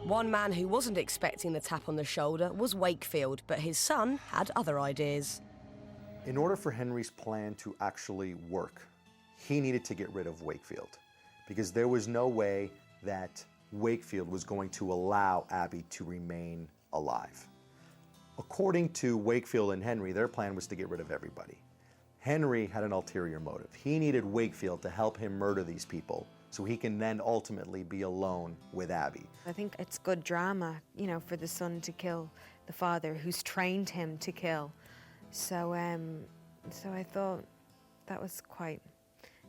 One man who wasn't expecting the tap on the shoulder was Wakefield, but his son had other ideas. In order for Henry's plan to actually work, he needed to get rid of Wakefield, because there was no way that Wakefield was going to allow Abby to remain alive. According to Wakefield and Henry, their plan was to get rid of everybody. Henry had an ulterior motive. He needed Wakefield to help him murder these people so he can then ultimately be alone with Abby. I think it's good drama, you know, for the son to kill the father who's trained him to kill. So I thought that was quite,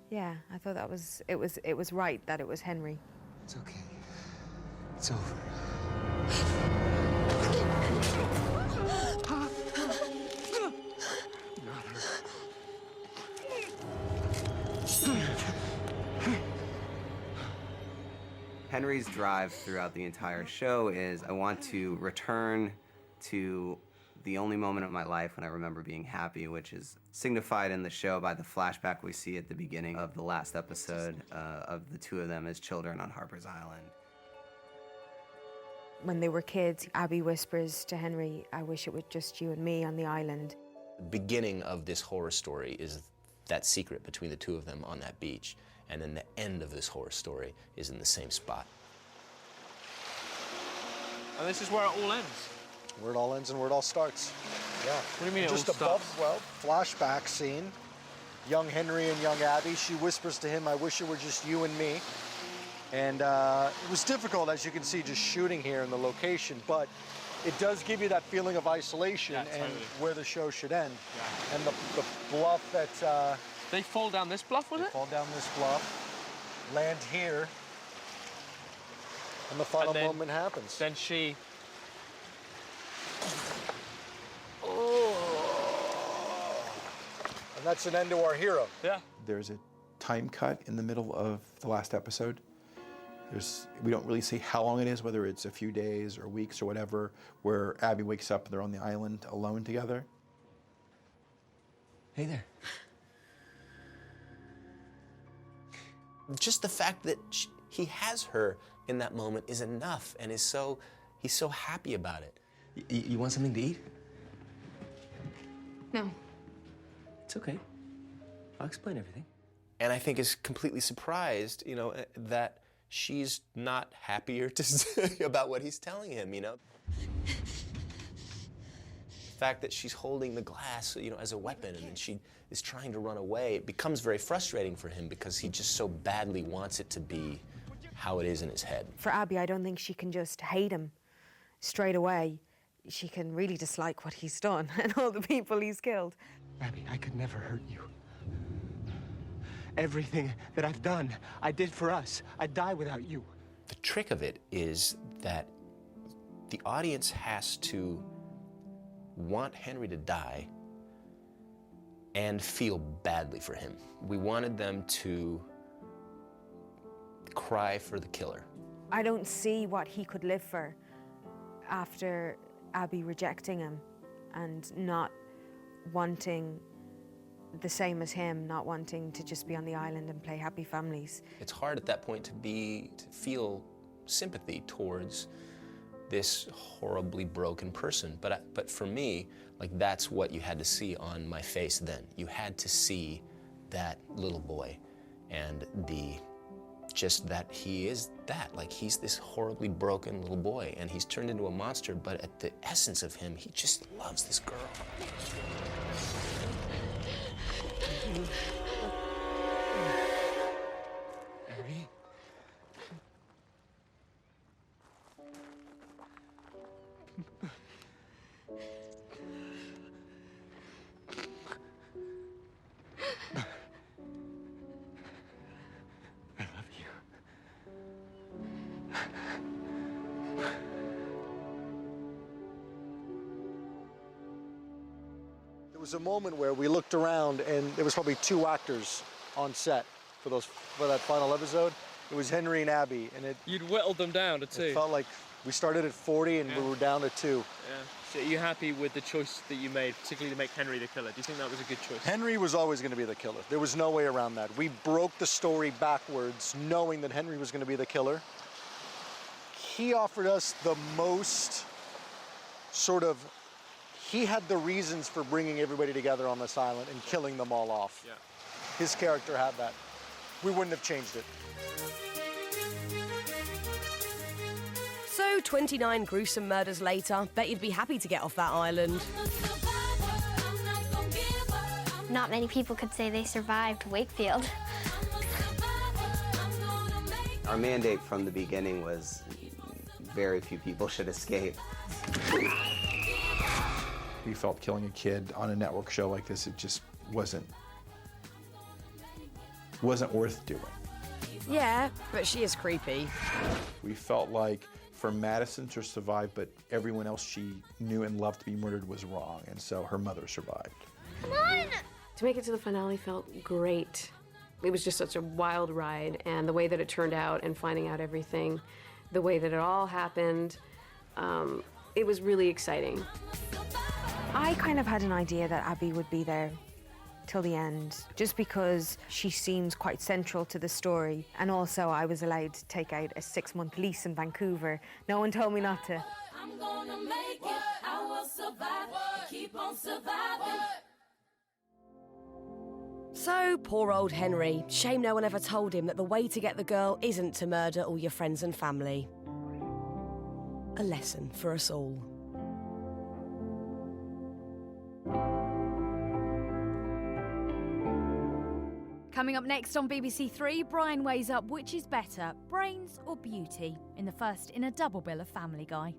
yeah, I thought that was, it was right that it was Henry. It's okay. It's over. Not her. Henry's drive throughout the entire show is, I want to return to the only moment of my life when I remember being happy, which is signified in the show by the flashback we see at the beginning of the last episode of the two of them as children on Harper's Island. When they were kids, Abby whispers to Henry, "I wish it was just you and me on the island." The beginning of this horror story is that secret between the two of them on that beach, and then the end of this horror story is in the same spot. And this is where it all ends? Where it all ends and where it all starts. Yeah. What do you mean Just it all above, starts? well, flashback scene. Young Henry and young Abby. She whispers to him, "I wish it were just you and me." And it was difficult, as you can see, just shooting here in the location, but it does give you that feeling of isolation and totally. where the show should end. Yeah. And the bluff that... They fall down this bluff, was they it? fall down this bluff, land here, and the final And then- moment happens. Then she... And that's an end to our hero. Yeah. There's a time cut in the middle of the last episode. We don't really say how long it is, whether it's a few days or weeks or whatever, where Abby wakes up and they're on the island alone together. Hey there. Just the fact that he has her in that moment is enough, and he's so happy about it. You want something to eat? No. It's okay. I'll explain everything. And I think is completely surprised, you know, that she's not happier to say about what he's telling him, you know. The fact that she's holding the glass, you know, as a weapon, and then she is trying to run away, it becomes very frustrating for him because he just so badly wants it to be how it is in his head. For Abby, I don't think she can just hate him straight away. She can really dislike what he's done and all the people he's killed. Abby, I could never hurt you. Everything that I've done, I did for us. I'd die without you. The trick of it is that the audience has to want Henry to die and feel badly for him. We wanted them to cry for the killer. I don't see what he could live for after Abby rejecting him and not wanting the same as him, not wanting to just be on the island and play happy families. It's hard at that point to feel sympathy towards this horribly broken person. But for me, like, that's what you had to see on my face then. You had to see that little boy and just that he is that. Like, he's this horribly broken little boy and he's turned into a monster, but at the essence of him, he just loves this girl. Abby? I love you. There was a moment where we looked around and there was probably 2 actors on set for that final episode. It was Henry and Abby, and You'd whittled them down to 2. it felt like we started at 40 and we were down to 2. Yeah. So are you happy with the choice that you made, particularly to make Henry the killer? Do you think that was a good choice? Henry was always going to be the killer. There was no way around that. We broke the story backwards, knowing that Henry was going to be the killer. he offered us the most sort of, he had the reasons for bringing everybody together on this island and killing them all off. Yeah. His character had that. We wouldn't have changed it. So 29 gruesome murders later, bet you'd be happy to get off that island. Not many people could say they survived Wakefield. Our mandate from the beginning was very few people should escape. We felt killing a kid on a network show like this, it just wasn't worth doing. Yeah, but she is creepy. We felt like for Madison to survive, but everyone else she knew and loved to be murdered was wrong, and so her mother survived. Come on! To make it to the finale felt great. It was just such a wild ride, and the way that it turned out and finding out everything, the way that it all happened, it was really exciting. I kind of had an idea that Abby would be there till the end, just because she seems quite central to the story. And also I was allowed to take out a 6-month lease in Vancouver. No one told me not to. I'm gonna make it, I will survive, keep on surviving. So, poor old Henry. Shame no one ever told him that the way to get the girl isn't to murder all your friends and family. A lesson for us all. Coming up next on BBC Three, Brian weighs up which is better, brains or beauty, in the first in a double bill of Family Guy.